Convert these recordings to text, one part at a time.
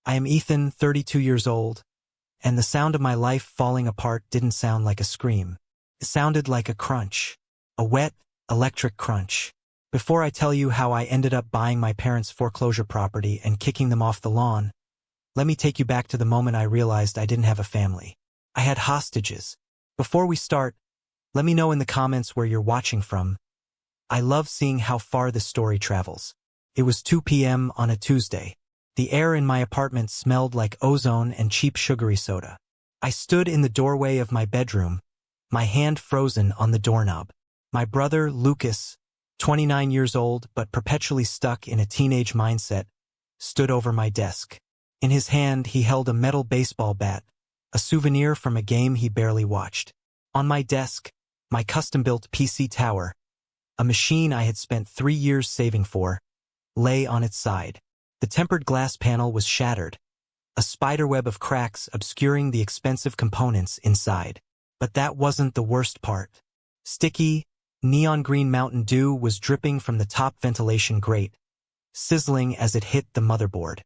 I am Ethan, 32 years old, and the sound of my life falling apart didn't sound like a scream. It sounded like a crunch. A wet, electric crunch. Before I tell you how I ended up buying my parents' foreclosure property and kicking them off the lawn, let me take you back to the moment I realized I didn't have a family. I had hostages. Before we start, let me know in the comments where you're watching from. I love seeing how far this story travels. It was 2 p.m. on a Tuesday. The air in my apartment smelled like ozone and cheap sugary soda. I stood in the doorway of my bedroom, my hand frozen on the doorknob. My brother, Lucas, 29 years old but perpetually stuck in a teenage mindset, stood over my desk. In his hand, he held a metal baseball bat, a souvenir from a game he barely watched. On my desk, my custom-built PC tower, a machine I had spent 3 years saving for, lay on its side. The tempered glass panel was shattered, a spiderweb of cracks obscuring the expensive components inside. But that wasn't the worst part. Sticky, neon green Mountain Dew was dripping from the top ventilation grate, sizzling as it hit the motherboard.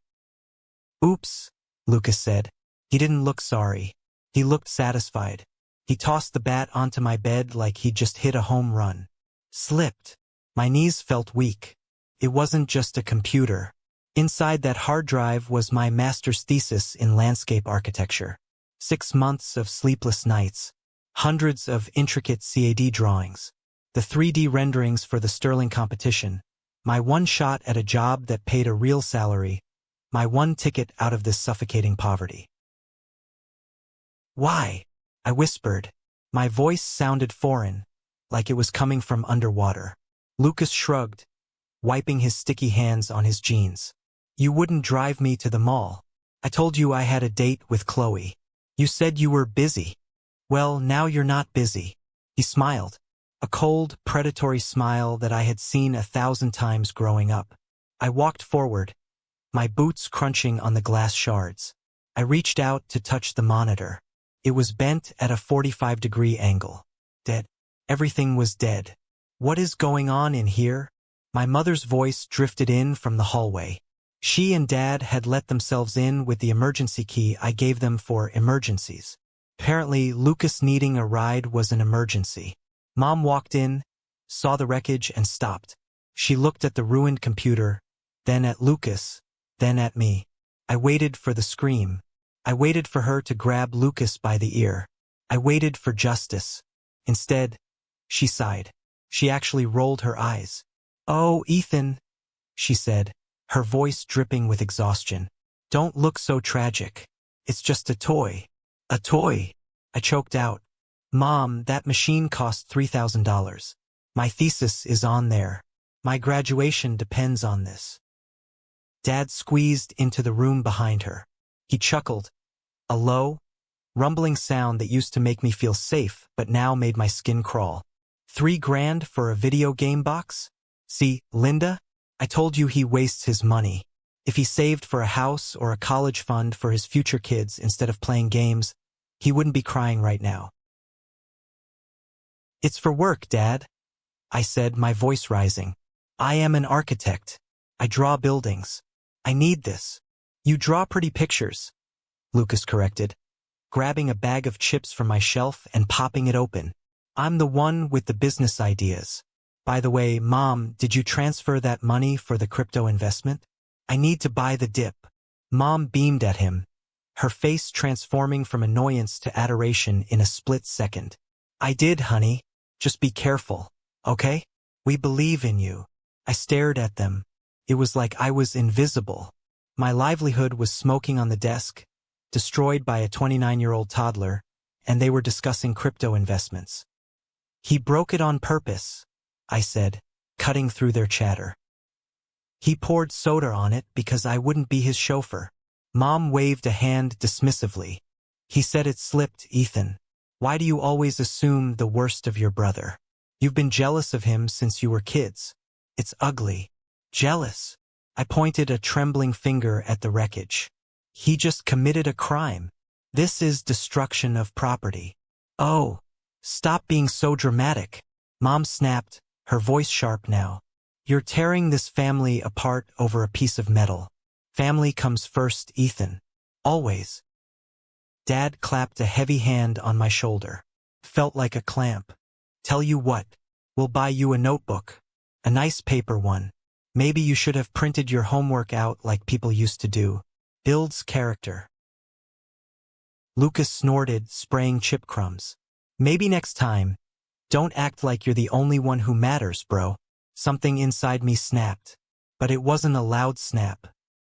"Oops," Lucas said. He didn't look sorry. He looked satisfied. He tossed the bat onto my bed like he'd just hit a home run. Slipped. My knees felt weak. It wasn't just a computer. Inside that hard drive was my master's thesis in landscape architecture. 6 months of sleepless nights. Hundreds of intricate CAD drawings. The 3D renderings for the Sterling competition. My one shot at a job that paid a real salary. My one ticket out of this suffocating poverty. "Why?" I whispered. My voice sounded foreign, like it was coming from underwater. Lucas shrugged, wiping his sticky hands on his jeans. "You wouldn't drive me to the mall. I told you I had a date with Chloe. You said you were busy. Well, now you're not busy." He smiled, a cold, predatory smile that I had seen 1,000 times growing up. I walked forward, my boots crunching on the glass shards. I reached out to touch the monitor. It was bent at a 45-degree angle. Dead. Everything was dead. "What is going on in here?" My mother's voice drifted in from the hallway. She and Dad had let themselves in with the emergency key I gave them for emergencies. Apparently, Lucas needing a ride was an emergency. Mom walked in, saw the wreckage, and stopped. She looked at the ruined computer, then at Lucas, then at me. I waited for the scream. I waited for her to grab Lucas by the ear. I waited for justice. Instead, she sighed. She actually rolled her eyes. "Oh, Ethan," she said, her voice dripping with exhaustion. "Don't look so tragic. It's just a toy." "A toy?" I choked out. "Mom, that machine cost $3,000. My thesis is on there. My graduation depends on this." Dad squeezed into the room behind her. He chuckled, a low, rumbling sound that used to make me feel safe but now made my skin crawl. $3,000 for a video game box? See, Linda? I told you he wastes his money. If he saved for a house or a college fund for his future kids instead of playing games, he wouldn't be crying right now. "It's for work, Dad," I said, my voice rising. "I am an architect. I draw buildings. I need this." "You draw pretty pictures," Lucas corrected, grabbing a bag of chips from my shelf and popping it open. "I'm the one with the business ideas. By the way, Mom, did you transfer that money for the crypto investment? I need to buy the dip." Mom beamed at him, her face transforming from annoyance to adoration in a split second. "I did, honey. Just be careful, okay? We believe in you." I stared at them. It was like I was invisible. My livelihood was smoking on the desk, destroyed by a 29-year-old toddler, and they were discussing crypto investments. "He broke it on purpose," I said, cutting through their chatter. "He poured soda on it because I wouldn't be his chauffeur." Mom waved a hand dismissively. "He said it slipped, Ethan. Why do you always assume the worst of your brother? You've been jealous of him since you were kids. It's ugly." "Jealous?" I pointed a trembling finger at the wreckage. "He just committed a crime. This is destruction of property." "Oh, stop being so dramatic," Mom snapped, her voice sharp now. "You're tearing this family apart over a piece of metal. Family comes first, Ethan. Always. Dad clapped a heavy hand on my shoulder. Felt like a clamp. Tell you what, we'll buy you a notebook. A nice paper one. Maybe you should have printed your homework out like people used to do. Builds character. Lucas snorted, spraying chip crumbs. Maybe next time. Don't act like you're the only one who matters, bro. Something inside me snapped. But it wasn't a loud snap.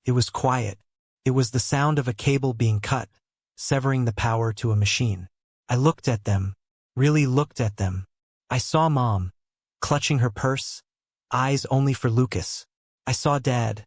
It was quiet. It was the sound of a cable being cut, severing the power to a machine. I looked at them. Really looked at them. I saw Mom, clutching her purse, eyes only for Lucas. I saw Dad,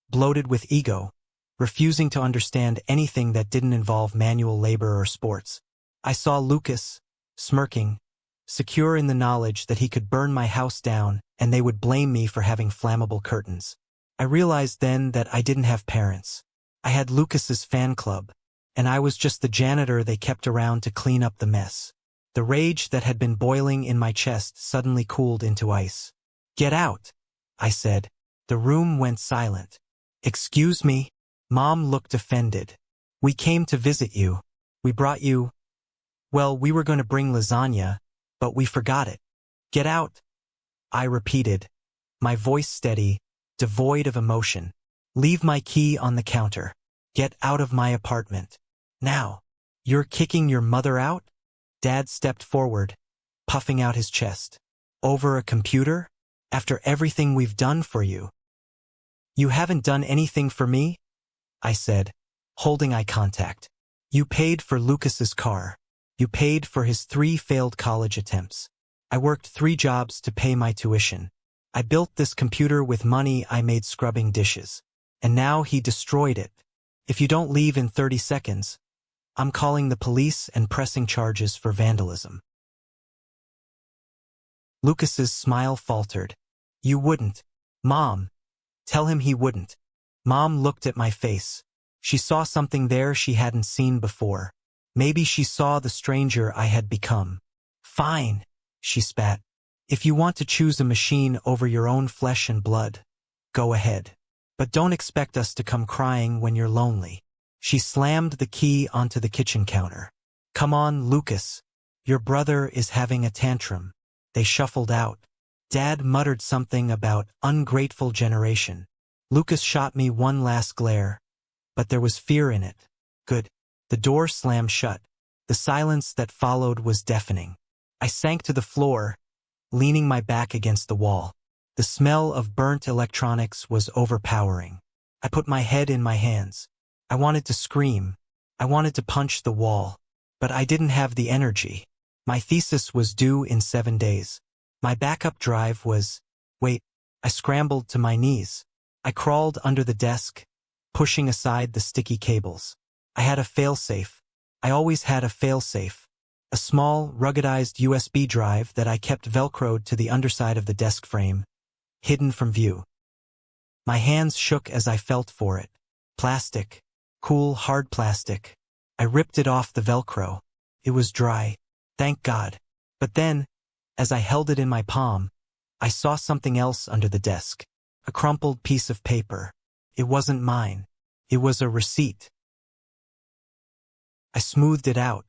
bloated with ego, refusing to understand anything that didn't involve manual labor or sports. I saw Lucas, smirking, secure in the knowledge that he could burn my house down and they would blame me for having flammable curtains. I realized then that I didn't have parents. I had Lucas's fan club, and I was just the janitor they kept around to clean up the mess. The rage that had been boiling in my chest suddenly cooled into ice. "Get out," I said. The room went silent. "Excuse me?" Mom looked offended. "We came to visit you. We brought you... Well, we were going to bring lasagna, but we forgot it. Get out." I repeated, my voice steady, devoid of emotion. "Leave my key on the counter. Get out of my apartment. Now." "You're kicking your mother out?" Dad stepped forward, puffing out his chest. "Over a computer? After everything we've done for you?" "You haven't done anything for me," I said, holding eye contact. "You paid for Lucas's car. You paid for his 3 failed college attempts. I worked 3 jobs to pay my tuition. I built this computer with money I made scrubbing dishes. And now he destroyed it. If you don't leave in 30 seconds, I'm calling the police and pressing charges for vandalism." Lucas's smile faltered. "You wouldn't. Mom. Tell him he wouldn't." Mom looked at my face. She saw something there she hadn't seen before. Maybe she saw the stranger I had become. "Fine," she spat. "If you want to choose a machine over your own flesh and blood, go ahead. But don't expect us to come crying when you're lonely." She slammed the key onto the kitchen counter. "Come on, Lucas. Your brother is having a tantrum." They shuffled out. Dad muttered something about ungrateful generation. Lucas shot me one last glare, but there was fear in it. Good. The door slammed shut. The silence that followed was deafening. I sank to the floor, leaning my back against the wall. The smell of burnt electronics was overpowering. I put my head in my hands. I wanted to scream. I wanted to punch the wall. But I didn't have the energy. My thesis was due in 7 days. My backup drive was... Wait, I scrambled to my knees. I crawled under the desk, pushing aside the sticky cables. I had a failsafe. I always had a failsafe. A small, ruggedized USB drive that I kept velcroed to the underside of the desk frame, hidden from view. My hands shook as I felt for it. Plastic. Cool, hard plastic. I ripped it off the velcro. It was dry. Thank God. But then, as I held it in my palm, I saw something else under the desk. A crumpled piece of paper. It wasn't mine. It was a receipt. I smoothed it out.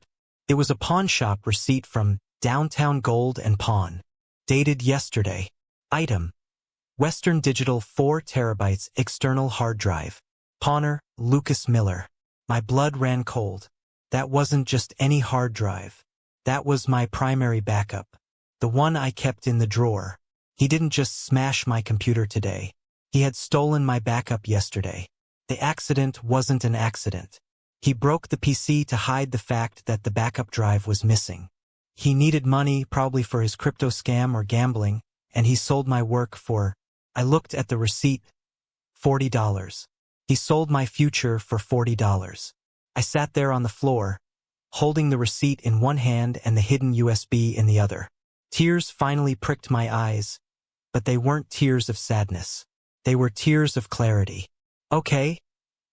It was a pawn shop receipt from Downtown Gold and Pawn. Dated yesterday. Item: Western Digital 4 terabytes external hard drive. Pawner, Lucas Miller. My blood ran cold. That wasn't just any hard drive. That was my primary backup. The one I kept in the drawer. He didn't just smash my computer today. He had stolen my backup yesterday. The accident wasn't an accident. He broke the PC to hide the fact that the backup drive was missing. He needed money, probably for his crypto scam or gambling, and he sold my work for... I looked at the receipt. $40. He sold my future for $40. I sat there on the floor, holding the receipt in one hand and the hidden USB in the other. Tears finally pricked my eyes, but they weren't tears of sadness. They were tears of clarity. "Okay,"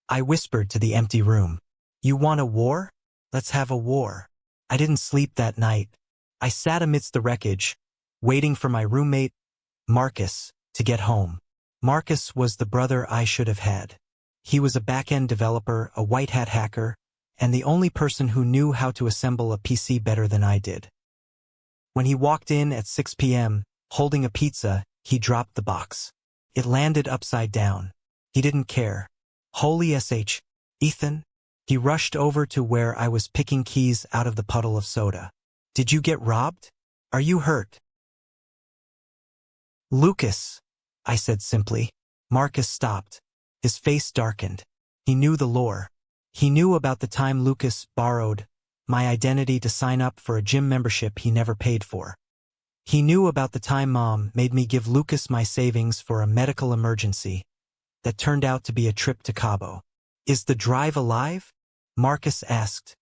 I whispered to the empty room. "You want a war? Let's have a war." I didn't sleep that night. I sat amidst the wreckage, waiting for my roommate, Marcus, to get home. Marcus was the brother I should have had. He was a back-end developer, a white-hat hacker, and the only person who knew how to assemble a PC better than I did. When he walked in at 6 p.m., holding a pizza, he dropped the box. It landed upside down. He didn't care. Holy sh, Ethan? He rushed over to where I was picking keys out of the puddle of soda. Did you get robbed? Are you hurt? Lucas, I said simply. Marcus stopped. His face darkened. He knew the lore. He knew about the time Lucas borrowed my identity to sign up for a gym membership he never paid for. He knew about the time Mom made me give Lucas my savings for a medical emergency that turned out to be a trip to Cabo. Is the drive alive? Marcus asked,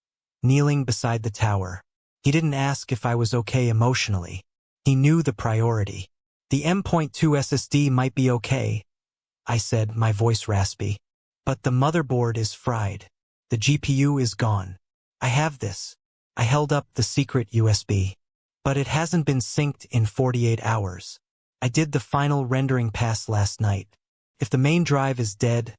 kneeling beside the tower. He didn't ask if I was okay emotionally. He knew the priority. The M.2 SSD might be okay, I said, my voice raspy. But the motherboard is fried. The GPU is gone. I have this. I held up the secret USB. But it hasn't been synced in 48 hours. I did the final rendering pass last night. If the main drive is dead,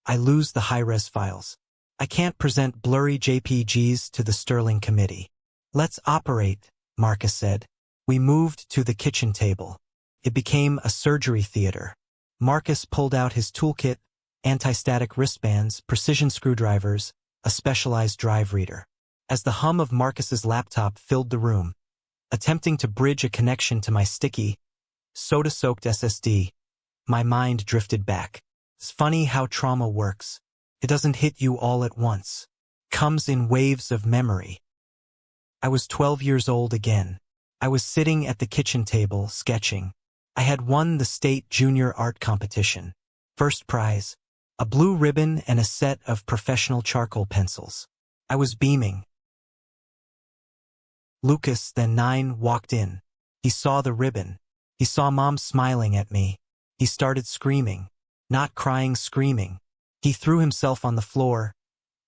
I lose the high-res files. I can't present blurry JPGs to the Sterling committee. Let's operate, Marcus said. We moved to the kitchen table. It became a surgery theater. Marcus pulled out his toolkit, anti-static wristbands, precision screwdrivers, a specialized drive reader. As the hum of Marcus's laptop filled the room, attempting to bridge a connection to my sticky, soda-soaked SSD, my mind drifted back. It's funny how trauma works. It doesn't hit you all at once. Comes in waves of memory. I was 12 years old again. I was sitting at the kitchen table, sketching. I had won the state junior art competition. First prize, a blue ribbon and a set of professional charcoal pencils. I was beaming. Lucas, then 9, walked in. He saw the ribbon. He saw Mom smiling at me. He started screaming. Not crying, screaming. He threw himself on the floor,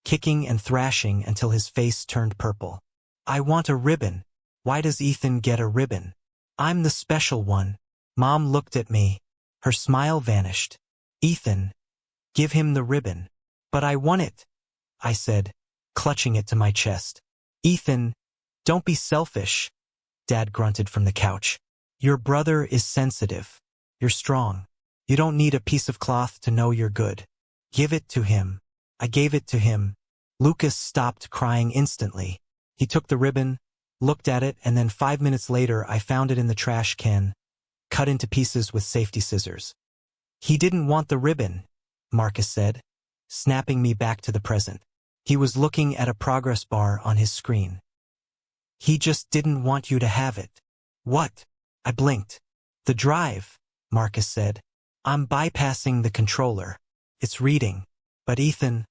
kicking and thrashing until his face turned purple. I want a ribbon. Why does Ethan get a ribbon? I'm the special one. Mom looked at me. Her smile vanished. Ethan, give him the ribbon. But I want it, I said, clutching it to my chest. Ethan, don't be selfish, Dad grunted from the couch. Your brother is sensitive. You're strong. You don't need a piece of cloth to know you're good. Give it to him. I gave it to him. Lucas stopped crying instantly. He took the ribbon, looked at it, and then 5 minutes later I found it in the trash can, cut into pieces with safety scissors. He didn't want the ribbon, Marcus said, snapping me back to the present. He was looking at a progress bar on his screen. He just didn't want you to have it. What? I blinked. The drive, Marcus said. I'm bypassing the controller. It's reading. But Ethan,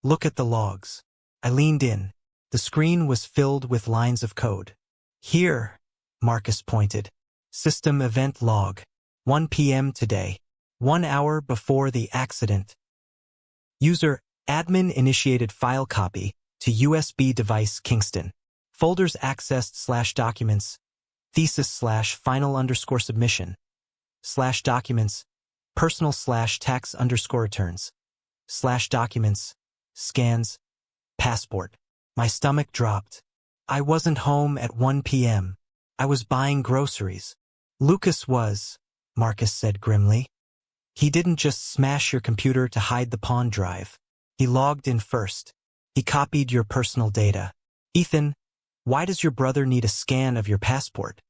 look at the logs. I leaned in. The screen was filled with lines of code. Here, Marcus pointed. System event log. 1 p.m. today. 1 hour before the accident. User, admin initiated file copy to USB device Kingston. Folders accessed /documents. Thesis /final_submission. /documents. Personal /tax _returns. /documents. Scans. Passport. My stomach dropped. I wasn't home at 1 p.m. I was buying groceries. Lucas was, Marcus said grimly. He didn't just smash your computer to hide the pawn drive. He logged in first. He copied your personal data. Ethan, why does your brother need a scan of your passport?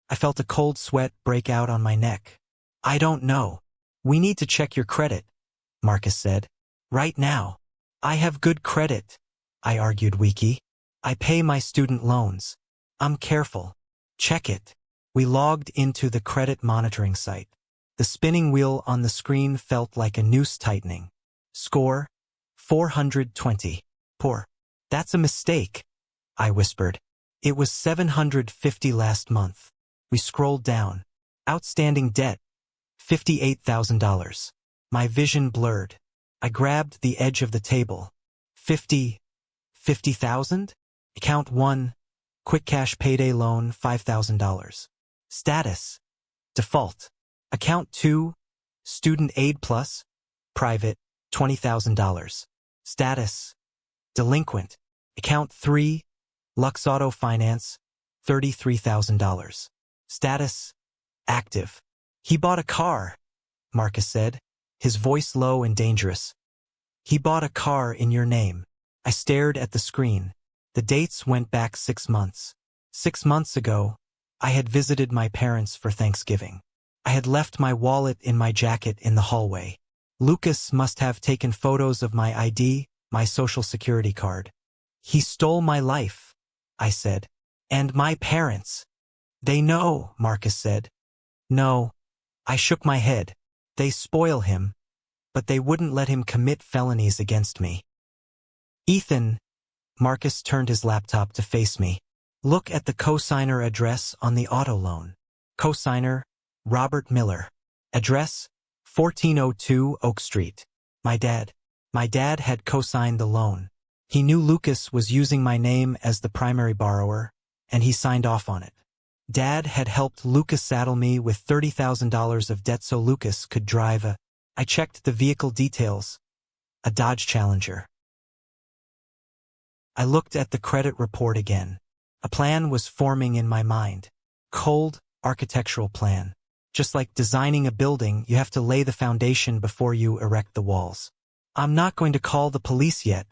I felt a cold sweat break out on my neck. I don't know. We need to check your credit, Marcus said. Right now. I have good credit, I argued weakly. I pay my student loans. I'm careful. Check it. We logged into the credit monitoring site. The spinning wheel on the screen felt like a noose tightening. Score, 420. Poor. That's a mistake, I whispered. It was 750 last month. We scrolled down. Outstanding debt, $58,000. My vision blurred. I grabbed the edge of the table. 50,000? Account 1, quick cash payday loan, $5,000. Status, default. Account 2, Student Aid Plus. Private, $20,000. Status: delinquent. Account 3, Lux Auto Finance, $33,000. Status: active. He bought a car, Marcus said, his voice low and dangerous. He bought a car in your name. I stared at the screen. The dates went back 6 months. 6 months ago, I had visited my parents for Thanksgiving. I had left my wallet in my jacket in the hallway. Lucas must have taken photos of my ID, my social security card. He stole my life, I said. And my parents. They know, Marcus said. No. I shook my head. They spoil him, but they wouldn't let him commit felonies against me. Ethan, Marcus turned his laptop to face me. Look at the cosigner address on the auto loan. Cosigner, Robert Miller. Address, 1402 Oak Street. My dad had cosigned the loan. He knew Lucas was using my name as the primary borrower, and he signed off on it. Dad had helped Lucas saddle me with $30,000 of debt so Lucas could drive a... I checked the vehicle details. A Dodge Challenger. I looked at the credit report again. A plan was forming in my mind. Cold, architectural plan. Just like designing a building, you have to lay the foundation before you erect the walls. I'm not going to call the police yet,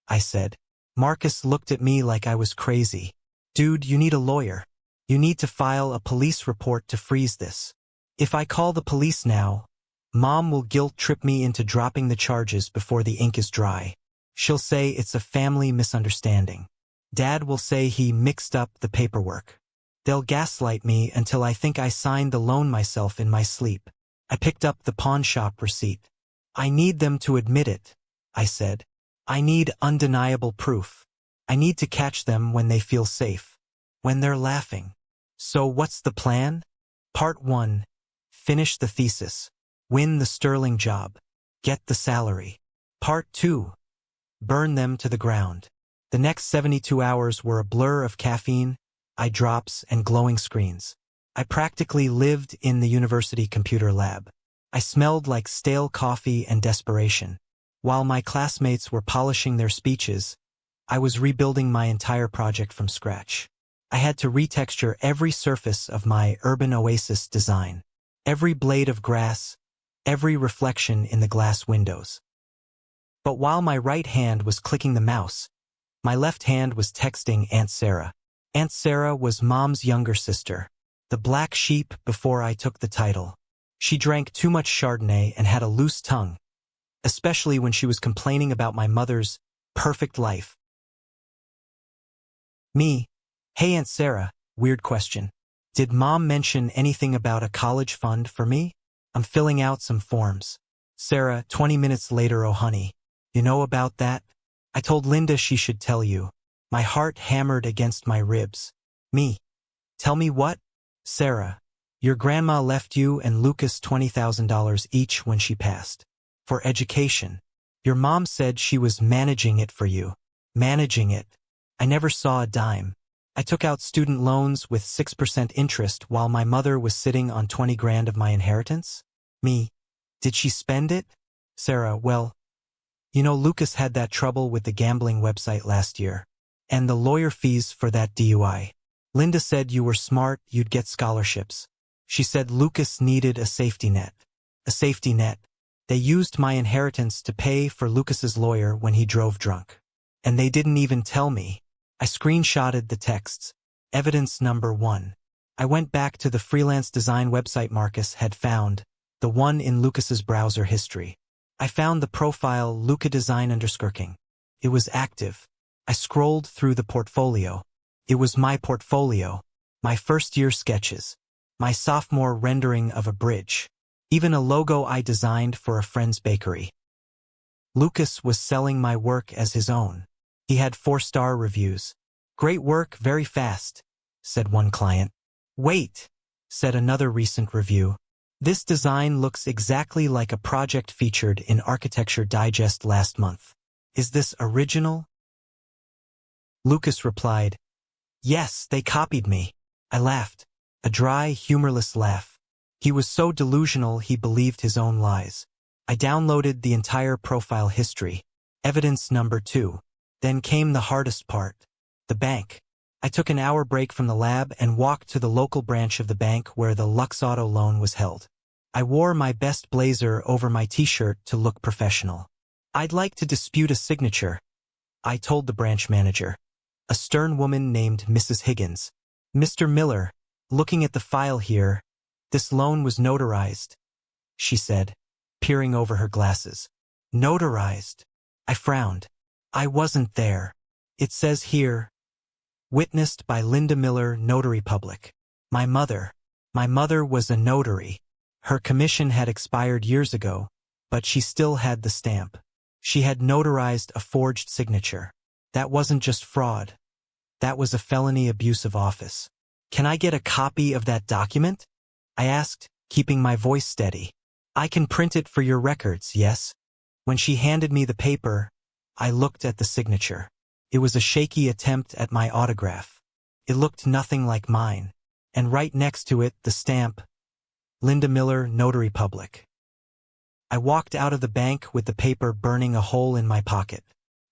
I said. Marcus looked at me like I was crazy. Dude, you need a lawyer. You need to file a police report to freeze this. If I call the police now, Mom will guilt-trip me into dropping the charges before the ink is dry. She'll say it's a family misunderstanding. Dad will say he mixed up the paperwork. They'll gaslight me until I think I signed the loan myself in my sleep. I picked up the pawn shop receipt. I need them to admit it, I said. I need undeniable proof. I need to catch them when they feel safe, when they're laughing. So what's the plan? Part 1. Finish the thesis. Win the Sterling job. Get the salary. Part 2. Burn them to the ground. The next 72 hours were a blur of caffeine, eye drops, and glowing screens. I practically lived in the university computer lab. I smelled like stale coffee and desperation. While my classmates were polishing their speeches, I was rebuilding my entire project from scratch. I had to retexture every surface of my urban oasis design, every blade of grass, every reflection in the glass windows. But while my right hand was clicking the mouse, my left hand was texting Aunt Sarah. Aunt Sarah was Mom's younger sister, the black sheep before I took the title. She drank too much Chardonnay and had a loose tongue, especially when she was complaining about my mother's perfect life. Me. Hey Aunt Sarah, weird question. Did Mom mention anything about a college fund for me? I'm filling out some forms. Sarah, 20 minutes later. Oh honey, you know about that? I told Linda she should tell you. My heart hammered against my ribs. Me. Tell me what? Sarah, your grandma left you and Lucas $20,000 each when she passed. For education. Your mom said she was managing it for you. Managing it. I never saw a dime. I took out student loans with 6% interest while my mother was sitting on 20 grand of my inheritance? Me. Did she spend it? Sarah, well, you know Lucas had that trouble with the gambling website last year. And the lawyer fees for that DUI. Linda said you were smart, you'd get scholarships. She said Lucas needed a safety net. A safety net. They used my inheritance to pay for Lucas's lawyer when he drove drunk. And they didn't even tell me. I screenshotted the texts. Evidence number 1. I went back to the freelance design website Marcus had found, the one in Lucas's browser history. I found the profile lucadesign_king. It was active. I scrolled through the portfolio. It was my portfolio, my first-year sketches, my sophomore rendering of a bridge, even a logo I designed for a friend's bakery. Lucas was selling my work as his own. He had 4-star reviews. Great work, very fast, said one client. Wait, said another recent review. This design looks exactly like a project featured in Architecture Digest last month. Is this original? Lucas replied, yes, they copied me. I laughed. A dry, humorless laugh. He was so delusional he believed his own lies. I downloaded the entire profile history. Evidence number 2. Then came the hardest part. The bank. I took an hour break from the lab and walked to the local branch of the bank where the Lux Auto loan was held. I wore my best blazer over my t-shirt to look professional. I'd like to dispute a signature, I told the branch manager, a stern woman named Mrs. Higgins. Mr. Miller, looking at the file here, this loan was notarized, she said, peering over her glasses. Notarized? I frowned. I wasn't there. It says here, witnessed by Linda Miller, Notary Public. My mother was a notary. Her commission had expired years ago, but she still had the stamp. She had notarized a forged signature. That wasn't just fraud. That was a felony abuse of office. Can I get a copy of that document? I asked, keeping my voice steady. I can print it for your records, yes? When she handed me the paper, I looked at the signature. It was a shaky attempt at my autograph. It looked nothing like mine. And right next to it, the stamp, Linda Miller, Notary Public. I walked out of the bank with the paper burning a hole in my pocket.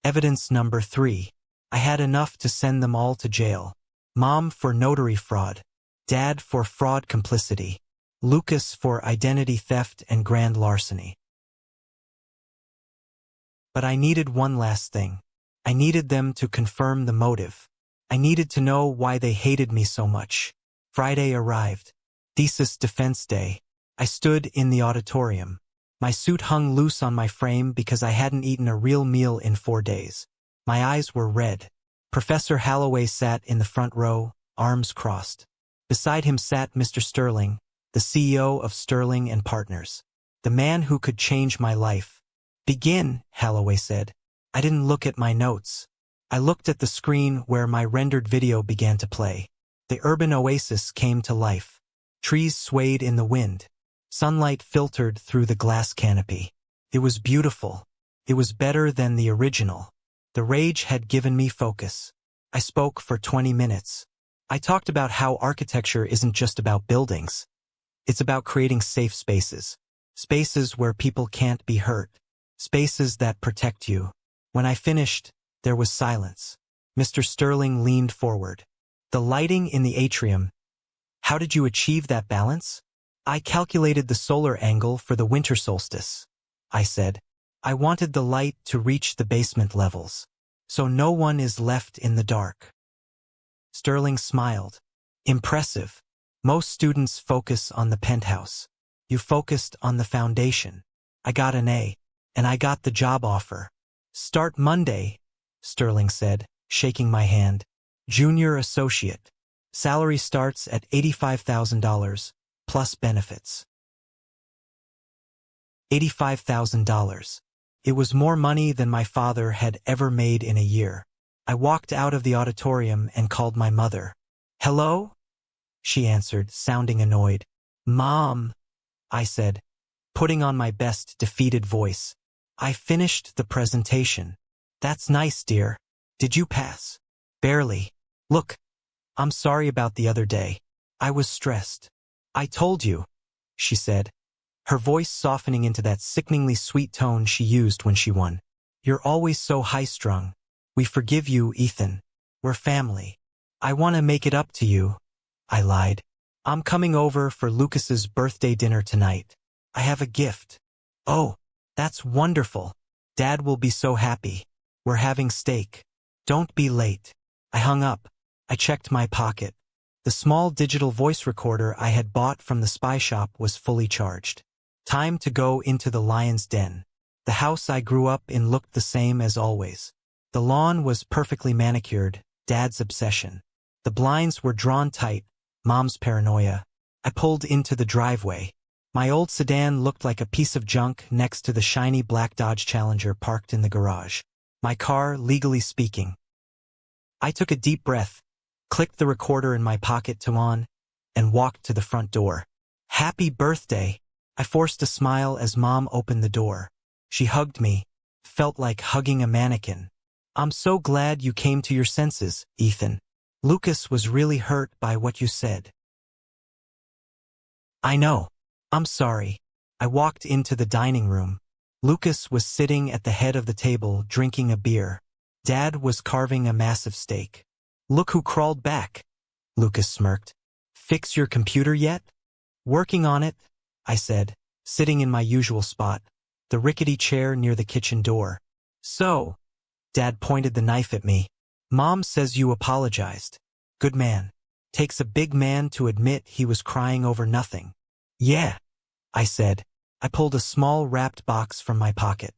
Evidence number 3. I had enough to send them all to jail. Mom for notary fraud. Dad for fraud complicity. Lucas for identity theft and grand larceny. But I needed one last thing. I needed them to confirm the motive. I needed to know why they hated me so much. Friday arrived. Thesis defense day. I stood in the auditorium. My suit hung loose on my frame because I hadn't eaten a real meal in 4 days. My eyes were red. Professor Holloway sat in the front row, arms crossed. Beside him sat Mr. Sterling, the CEO of Sterling and Partners. The man who could change my life. Begin, Holloway said. I didn't look at my notes. I looked at the screen where my rendered video began to play. The urban oasis came to life. Trees swayed in the wind. Sunlight filtered through the glass canopy. It was beautiful. It was better than the original. The rage had given me focus. I spoke for 20 minutes. I talked about how architecture isn't just about buildings. It's about creating safe spaces. Spaces where people can't be hurt. Spaces that protect you. When I finished, there was silence. Mr. Sterling leaned forward. The lighting in the atrium. How did you achieve that balance? I calculated the solar angle for the winter solstice, I said. I wanted the light to reach the basement levels, so no one is left in the dark. Sterling smiled. Impressive. Most students focus on the penthouse. You focused on the foundation. I got an A, and I got the job offer. Start Monday, Sterling said, shaking my hand. Junior associate. Salary starts at $85,000, plus benefits. $85,000. It was more money than my father had ever made in a year. I walked out of the auditorium and called my mother. Hello? She answered, sounding annoyed. Mom, I said, putting on my best defeated voice. I finished the presentation. That's nice, dear. Did you pass? Barely. Look, I'm sorry about the other day. I was stressed. I told you, she said, her voice softening into that sickeningly sweet tone she used when she won. You're always so high-strung. We forgive you, Ethan. We're family. I want to make it up to you, I lied. I'm coming over for Lucas's birthday dinner tonight. I have a gift. Oh, that's wonderful. Dad will be so happy. We're having steak. Don't be late. I hung up. I checked my pocket. The small digital voice recorder I had bought from the spy shop was fully charged. Time to go into the lion's den. The house I grew up in looked the same as always. The lawn was perfectly manicured, Dad's obsession. The blinds were drawn tight, Mom's paranoia. I pulled into the driveway. My old sedan looked like a piece of junk next to the shiny black Dodge Challenger parked in the garage. My car, legally speaking. I took a deep breath, clicked the recorder in my pocket to on, and walked to the front door. Happy birthday! I forced a smile as Mom opened the door. She hugged me, felt like hugging a mannequin. I'm so glad you came to your senses, Ethan. Lucas was really hurt by what you said. I know. I'm sorry. I walked into the dining room. Lucas was sitting at the head of the table drinking a beer. Dad was carving a massive steak. Look who crawled back, Lucas smirked. Fix your computer yet? Working on it, I said, sitting in my usual spot, the rickety chair near the kitchen door. So, Dad pointed the knife at me. Mom says you apologized. Good man. Takes a big man to admit he was crying over nothing. Yeah, I said. I pulled a small wrapped box from my pocket.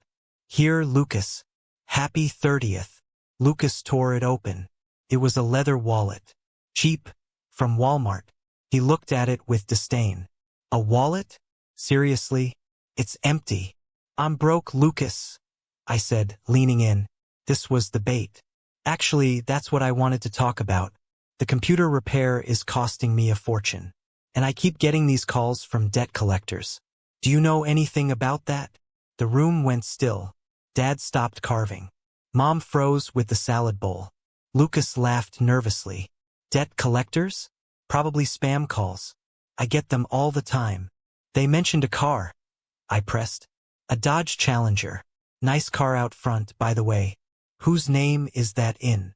Here, Lucas. Happy 30th. Lucas tore it open. It was a leather wallet. Cheap. From Walmart. He looked at it with disdain. A wallet? Seriously? It's empty. I'm broke, Lucas, I said, leaning in. This was the bait. Actually, that's what I wanted to talk about. The computer repair is costing me a fortune. And I keep getting these calls from debt collectors. Do you know anything about that? The room went still. Dad stopped carving. Mom froze with the salad bowl. Lucas laughed nervously. Debt collectors? Probably spam calls. I get them all the time. They mentioned a car. I pressed. A Dodge Challenger. Nice car out front, by the way. Whose name is that in?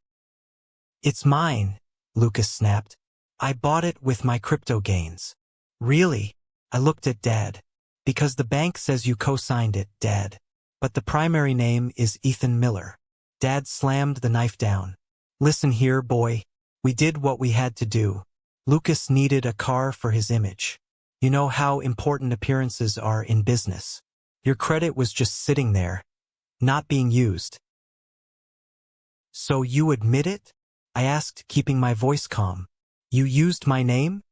It's mine, Lucas snapped. I bought it with my crypto gains. Really? I looked at Dad. Because the bank says you co-signed it, Dad. But the primary name is Ethan Miller. Dad slammed the knife down. Listen here, boy. We did what we had to do. Lucas needed a car for his image. You know how important appearances are in business. Your credit was just sitting there, not being used. So you admit it? I asked, keeping my voice calm. You used my name?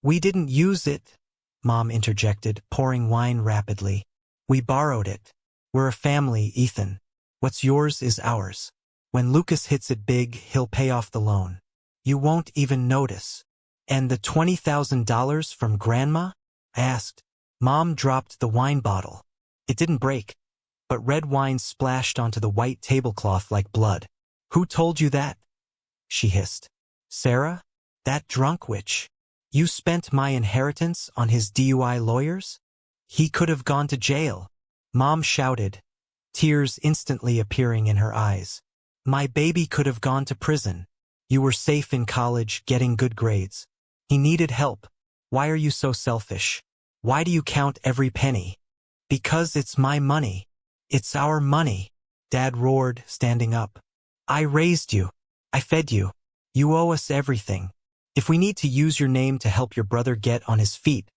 We didn't use it, Mom interjected, pouring wine rapidly. We borrowed it. We're a family, Ethan. What's yours is ours. When Lucas hits it big, he'll pay off the loan. You won't even notice. And the $20,000 from Grandma? I asked. Mom dropped the wine bottle. It didn't break, but red wine splashed onto the white tablecloth like blood. Who told you that? She hissed. Sarah? That drunk witch. You spent my inheritance on his DUI lawyers? He could have gone to jail. Mom shouted, tears instantly appearing in her eyes. My baby could have gone to prison. You were safe in college, getting good grades. He needed help. Why are you so selfish? Why do you count every penny? Because it's my money. It's our money, Dad roared, standing up. I raised you. I fed you. You owe us everything. If we need to use your name to help your brother get on his feet,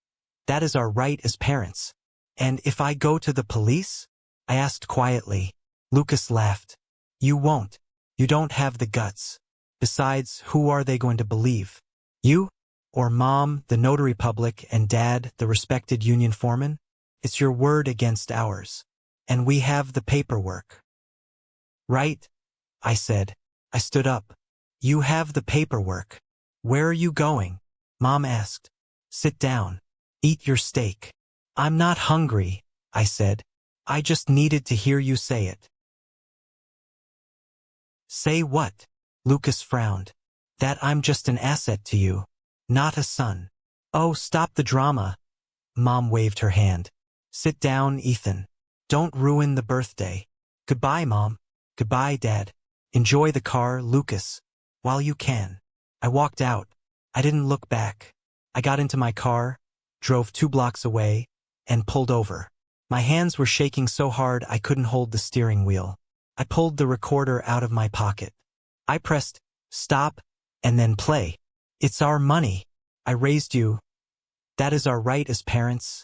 that is our right as parents. And if I go to the police? I asked quietly. Lucas laughed. You won't. You don't have the guts. Besides, who are they going to believe? You? Or Mom, the notary public, and Dad, the respected union foreman? It's your word against ours. And we have the paperwork. Right? I said. I stood up. You have the paperwork. Where are you going? Mom asked. Sit down. Eat your steak. I'm not hungry, I said. I just needed to hear you say it. Say what? Lucas frowned. That I'm just an asset to you, not a son. Oh, stop the drama. Mom waved her hand. Sit down, Ethan. Don't ruin the birthday. Goodbye, Mom. Goodbye, Dad. Enjoy the car, Lucas. While you can. I walked out. I didn't look back. I got into my car, drove 2 blocks away, and pulled over. My hands were shaking so hard I couldn't hold the steering wheel. I pulled the recorder out of my pocket. I pressed stop and then play. It's our money. I raised you. That is our right as parents.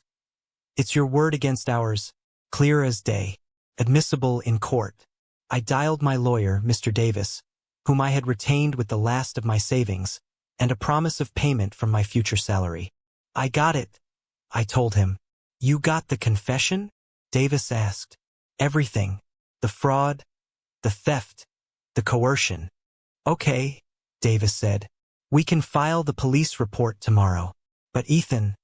It's your word against ours, clear as day, admissible in court. I dialed my lawyer, Mr. Davis, whom I had retained with the last of my savings, and a promise of payment from my future salary. I got it, I told him. You got the confession? Davis asked. Everything. The fraud, the theft, the coercion. Okay, Davis said. We can file the police report tomorrow. But Ethan,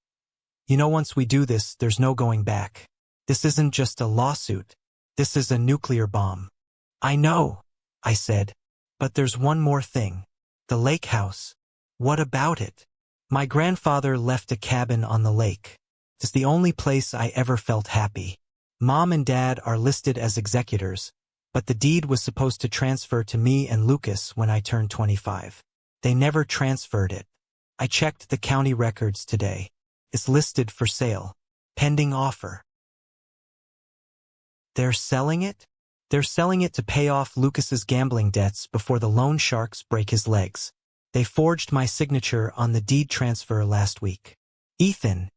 you know once we do this, there's no going back. This isn't just a lawsuit. This is a nuclear bomb. I know, I said. But there's one more thing. The lake house. What about it? My grandfather left a cabin on the lake. It's the only place I ever felt happy. Mom and Dad are listed as executors, but the deed was supposed to transfer to me and Lucas when I turned 25. They never transferred it. I checked the county records today. It's listed for sale. Pending offer. They're selling it? They're selling it to pay off Lucas's gambling debts before the loan sharks break his legs. They forged my signature on the deed transfer last week. Ethan,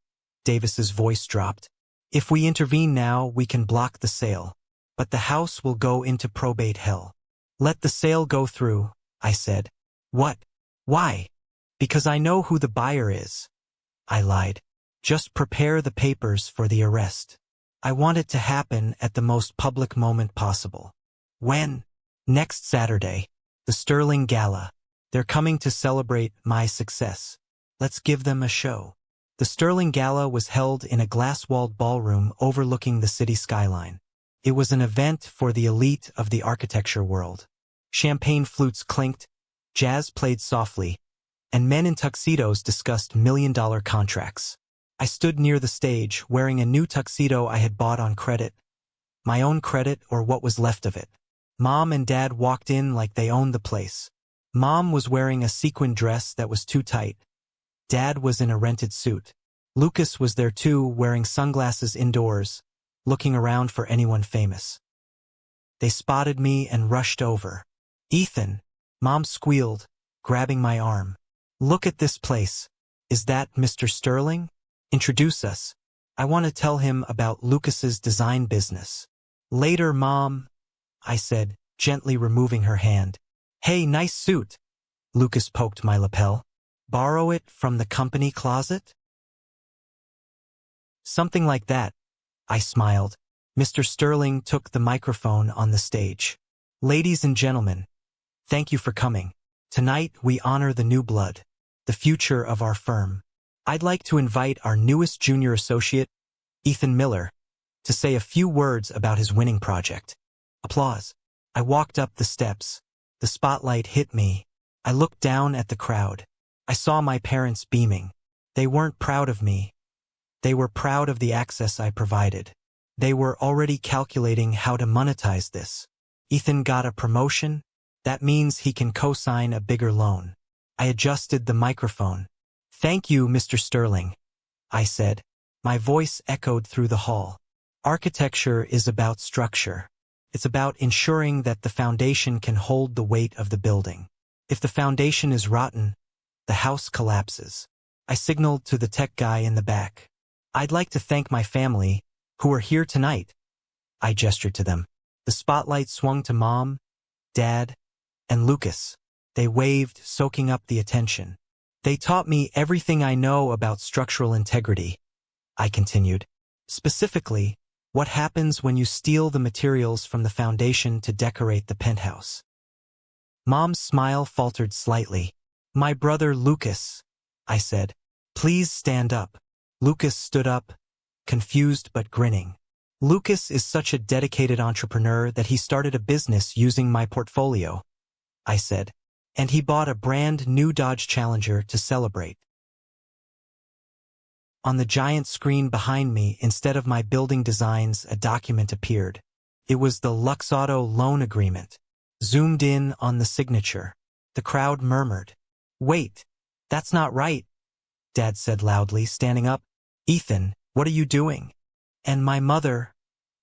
Davis's voice dropped. If we intervene now, we can block the sale. But the house will go into probate hell. Let the sale go through, I said. What? Why? Because I know who the buyer is. I lied. Just prepare the papers for the arrest. I want it to happen at the most public moment possible. When? Next Saturday. The Sterling Gala. They're coming to celebrate my success. Let's give them a show. The Sterling Gala was held in a glass-walled ballroom overlooking the city skyline. It was an event for the elite of the architecture world. Champagne flutes clinked, jazz played softly, and men in tuxedos discussed million-dollar contracts. I stood near the stage, wearing a new tuxedo I had bought on credit. My own credit or what was left of it. Mom and Dad walked in like they owned the place. Mom was wearing a sequin dress that was too tight. Dad was in a rented suit. Lucas was there too, wearing sunglasses indoors, looking around for anyone famous. They spotted me and rushed over. Ethan, Mom squealed, grabbing my arm. Look at this place. Is that Mr. Sterling? Introduce us. I want to tell him about Lucas's design business. Later, Mom, I said, gently removing her hand. Hey, nice suit. Lucas poked my lapel. Borrow it from the company closet? Something like that. I smiled. Mr. Sterling took the microphone on the stage. Ladies and gentlemen, thank you for coming. Tonight we honor the new blood, the future of our firm. I'd like to invite our newest junior associate, Ethan Miller, to say a few words about his winning project. Applause. I walked up the steps. The spotlight hit me. I looked down at the crowd. I saw my parents beaming. They weren't proud of me. They were proud of the access I provided. They were already calculating how to monetize this. Ethan got a promotion. That means he can co-sign a bigger loan. I adjusted the microphone. Thank you, Mr. Sterling, I said. My voice echoed through the hall. Architecture is about structure. It's about ensuring that the foundation can hold the weight of the building. If the foundation is rotten, the house collapses. I signaled to the tech guy in the back. I'd like to thank my family, who are here tonight. I gestured to them. The spotlight swung to Mom, Dad, and Lucas. They waved, soaking up the attention. They taught me everything I know about structural integrity, I continued. Specifically, what happens when you steal the materials from the foundation to decorate the penthouse. Mom's smile faltered slightly. My brother Lucas, I said. Please stand up. Lucas stood up, confused but grinning. Lucas is such a dedicated entrepreneur that he started a business using my portfolio, I said. And he bought a brand new Dodge Challenger to celebrate. On the giant screen behind me, instead of my building designs, a document appeared. It was the Luxauto loan agreement. Zoomed in on the signature. The crowd murmured. Wait, that's not right, Dad said loudly, standing up. Ethan, what are you doing? And my mother,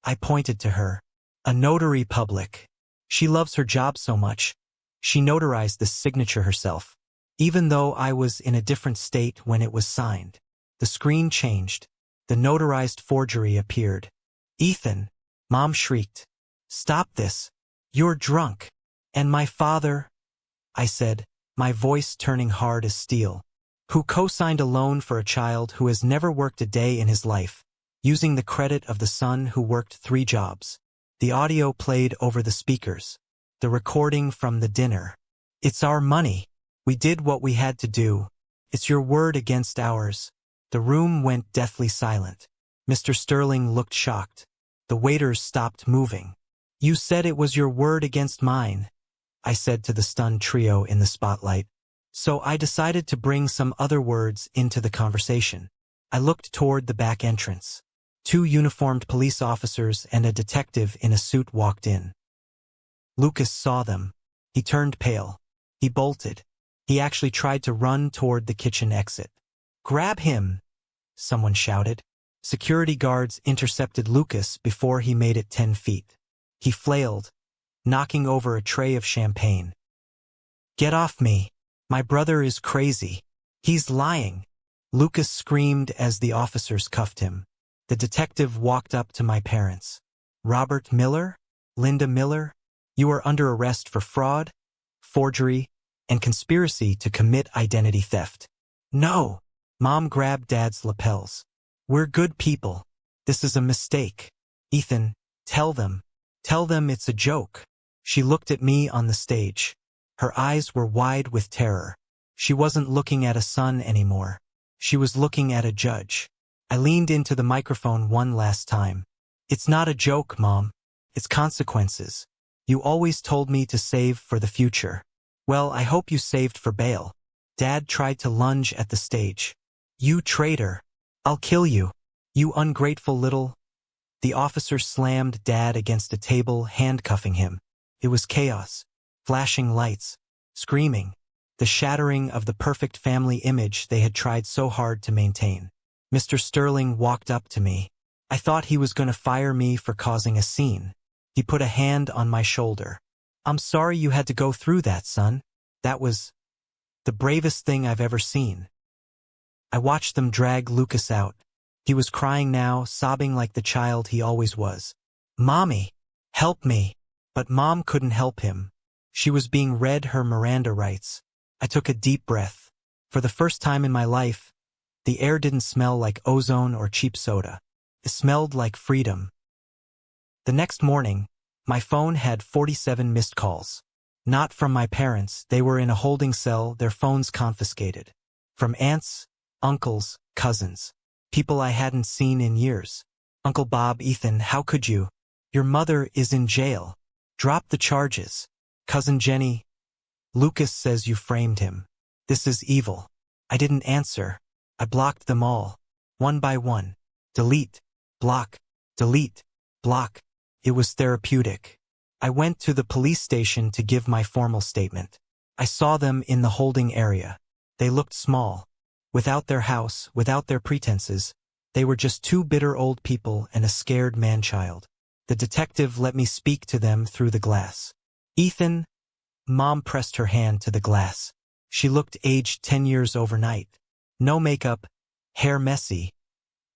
I pointed to her. A notary public. She loves her job so much. She notarized this signature herself, even though I was in a different state when it was signed. The screen changed. The notarized forgery appeared. Ethan, Mom shrieked. Stop this. You're drunk. And my father, I said, my voice turning hard as steel, who co-signed a loan for a child who has never worked a day in his life, using the credit of the son who worked 3 jobs. The audio played over the speakers. The recording from the dinner. It's our money. We did what we had to do. It's your word against ours. The room went deathly silent. Mr. Sterling looked shocked. The waiters stopped moving. You said it was your word against mine, I said to the stunned trio in the spotlight. So I decided to bring some other words into the conversation. I looked toward the back entrance. 2 uniformed police officers and a detective in a suit walked in. Lucas saw them. He turned pale. He bolted. He actually tried to run toward the kitchen exit. "Grab him!" someone shouted. Security guards intercepted Lucas before he made it 10 feet. He flailed, knocking over a tray of champagne. "Get off me! My brother is crazy. He's lying!" Lucas screamed as the officers cuffed him. The detective walked up to my parents. "Robert Miller? Linda Miller? You are under arrest for fraud, forgery, and conspiracy to commit identity theft." "No!" Mom grabbed Dad's lapels. "We're good people. This is a mistake. Ethan, tell them. Tell them it's a joke." She looked at me on the stage. Her eyes were wide with terror. She wasn't looking at a son anymore. She was looking at a judge. I leaned into the microphone one last time. "It's not a joke, Mom. It's consequences. You always told me to save for the future. Well, I hope you saved for bail." Dad tried to lunge at the stage. "You traitor. I'll kill you. You ungrateful little—" The officer slammed Dad against a table, handcuffing him. It was chaos. Flashing lights. Screaming. The shattering of the perfect family image they had tried so hard to maintain. Mr. Sterling walked up to me. I thought he was going to fire me for causing a scene. He put a hand on my shoulder. "I'm sorry you had to go through that, son. That was the bravest thing I've ever seen." I watched them drag Lucas out. He was crying now, sobbing like the child he always was. "Mommy, help me." But Mom couldn't help him. She was being read her Miranda rights. I took a deep breath. For the first time in my life, the air didn't smell like ozone or cheap soda. It smelled like freedom. The next morning, my phone had 47 missed calls. Not from my parents, they were in a holding cell, their phones confiscated. From aunts, uncles, cousins. People I hadn't seen in years. "Uncle Bob, Ethan, how could you? Your mother is in jail. Drop the charges. Cousin Jenny, Lucas says you framed him. This is evil." I didn't answer. I blocked them all. One by one. Delete. Block. Delete. Block. It was therapeutic. I went to the police station to give my formal statement. I saw them in the holding area. They looked small. Without their house, without their pretenses, they were just 2 bitter old people and a scared man-child. The detective let me speak to them through the glass. "Ethan," Mom pressed her hand to the glass. She looked aged 10 years overnight. No makeup, hair messy,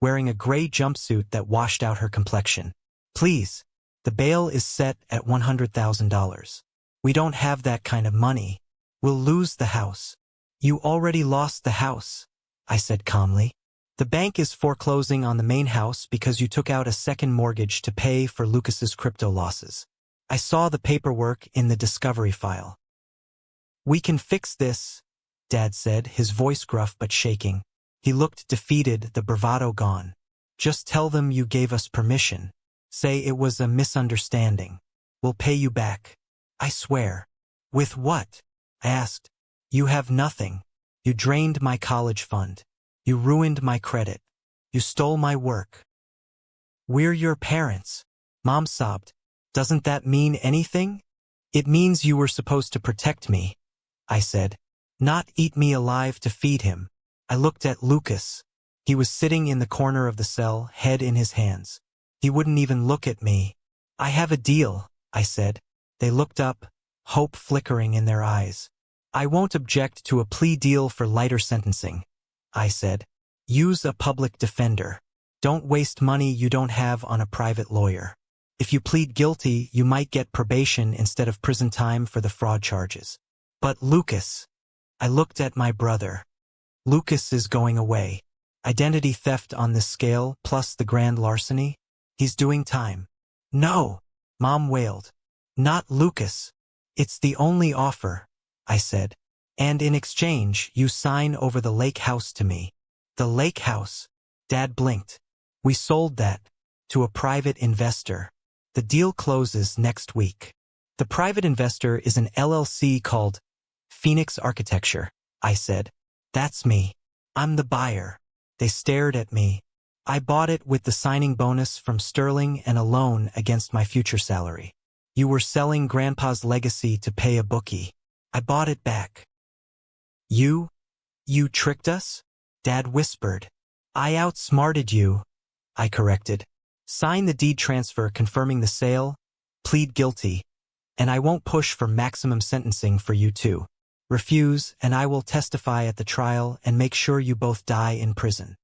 wearing a gray jumpsuit that washed out her complexion. "Please, the bail is set at $100,000. We don't have that kind of money. We'll lose the house." "You already lost the house," I said calmly. "The bank is foreclosing on the main house because you took out a second mortgage to pay for Lucas's crypto losses. I saw the paperwork in the discovery file." "We can fix this," Dad said, his voice gruff but shaking. He looked defeated, the bravado gone. "Just tell them you gave us permission. Say it was a misunderstanding. We'll pay you back." "I swear." "With what?" I asked. "You have nothing. You drained my college fund. You ruined my credit. You stole my work." "We're your parents," Mom sobbed. "Doesn't that mean anything?" "It means you were supposed to protect me," I said. "Not eat me alive to feed him." I looked at Lucas. He was sitting in the corner of the cell, head in his hands. He wouldn't even look at me. "I have a deal," I said. They looked up, hope flickering in their eyes. "I won't object to a plea deal for lighter sentencing," I said. "Use a public defender. Don't waste money you don't have on a private lawyer. If you plead guilty, you might get probation instead of prison time for the fraud charges." "But Lucas," I looked at my brother. "Lucas is going away. Identity theft on this scale, plus the grand larceny. He's doing time." "No," Mom wailed. "Not Lucas. It's the only offer," I said. "And in exchange, you sign over the lake house to me." "The lake house?" Dad blinked. "We sold that to a private investor. The deal closes next week." "The private investor is an LLC called Phoenix Architecture," I said. "That's me. I'm the buyer." They stared at me. I bought it with the signing bonus from Sterling and a loan against my future salary. You were selling Grandpa's legacy to pay a bookie. I bought it back. You tricked us? Dad whispered. I outsmarted you, I corrected. Sign the deed transfer confirming the sale, plead guilty, and I won't push for maximum sentencing for you too. Refuse, and I will testify at the trial and make sure you both die in prison.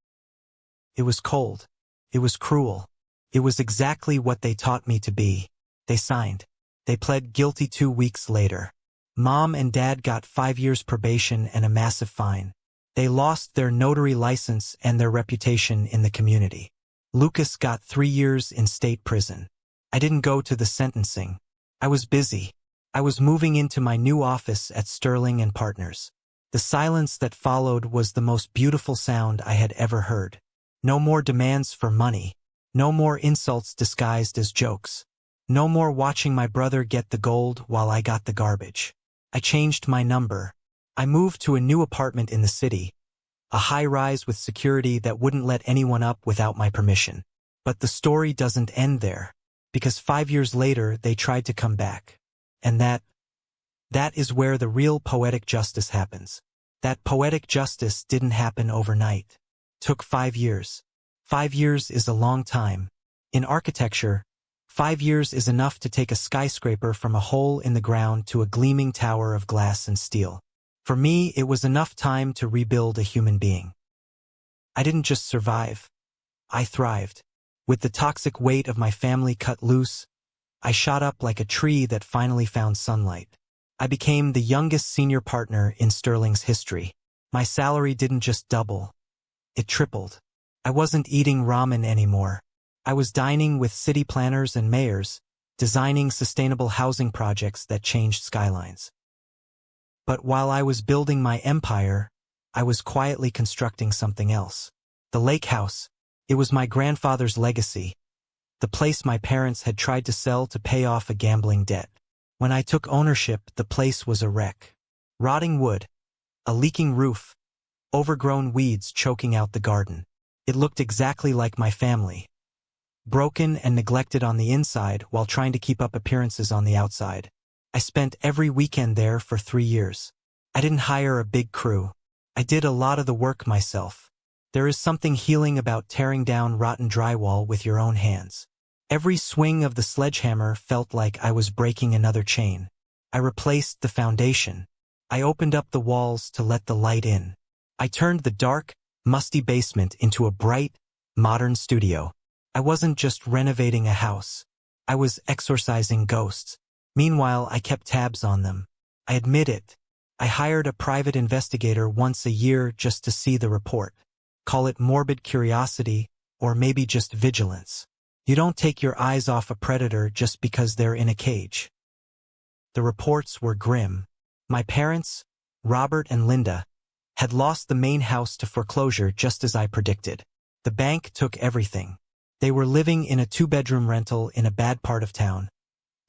It was cold. It was cruel. It was exactly what they taught me to be. They signed. They pled guilty 2 weeks later. Mom and Dad got 5 years probation and a massive fine. They lost their notary license and their reputation in the community. Lucas got 3 years in state prison. I didn't go to the sentencing. I was busy. I was moving into my new office at Sterling and Partners. The silence that followed was the most beautiful sound I had ever heard. No more demands for money. No more insults disguised as jokes. No more watching my brother get the gold while I got the garbage. I changed my number. I moved to a new apartment in the city, a high-rise with security that wouldn't let anyone up without my permission. But the story doesn't end there, because 5 years later they tried to come back. And that is where the real poetic justice happens. That poetic justice didn't happen overnight. Took 5 years. 5 years is a long time. In architecture, 5 years is enough to take a skyscraper from a hole in the ground to a gleaming tower of glass and steel. For me, it was enough time to rebuild a human being. I didn't just survive. I thrived. With the toxic weight of my family cut loose, I shot up like a tree that finally found sunlight. I became the youngest senior partner in Sterling's history. My salary didn't just double. It tripled. I wasn't eating ramen anymore. I was dining with city planners and mayors, designing sustainable housing projects that changed skylines. But while I was building my empire, I was quietly constructing something else. The lake house. It was my grandfather's legacy. The place my parents had tried to sell to pay off a gambling debt. When I took ownership, the place was a wreck. Rotting wood, a leaking roof, overgrown weeds choking out the garden. It looked exactly like my family. Broken and neglected on the inside while trying to keep up appearances on the outside. I spent every weekend there for 3 years. I didn't hire a big crew. I did a lot of the work myself. There is something healing about tearing down rotten drywall with your own hands. Every swing of the sledgehammer felt like I was breaking another chain. I replaced the foundation. I opened up the walls to let the light in. I turned the dark, musty basement into a bright, modern studio. I wasn't just renovating a house. I was exorcising ghosts. Meanwhile, I kept tabs on them. I admit it. I hired a private investigator once a year just to see the report. Call it morbid curiosity, or maybe just vigilance. You don't take your eyes off a predator just because they're in a cage. The reports were grim. My parents, Robert and Linda, had lost the main house to foreclosure just as I predicted. The bank took everything. They were living in a 2-bedroom rental in a bad part of town,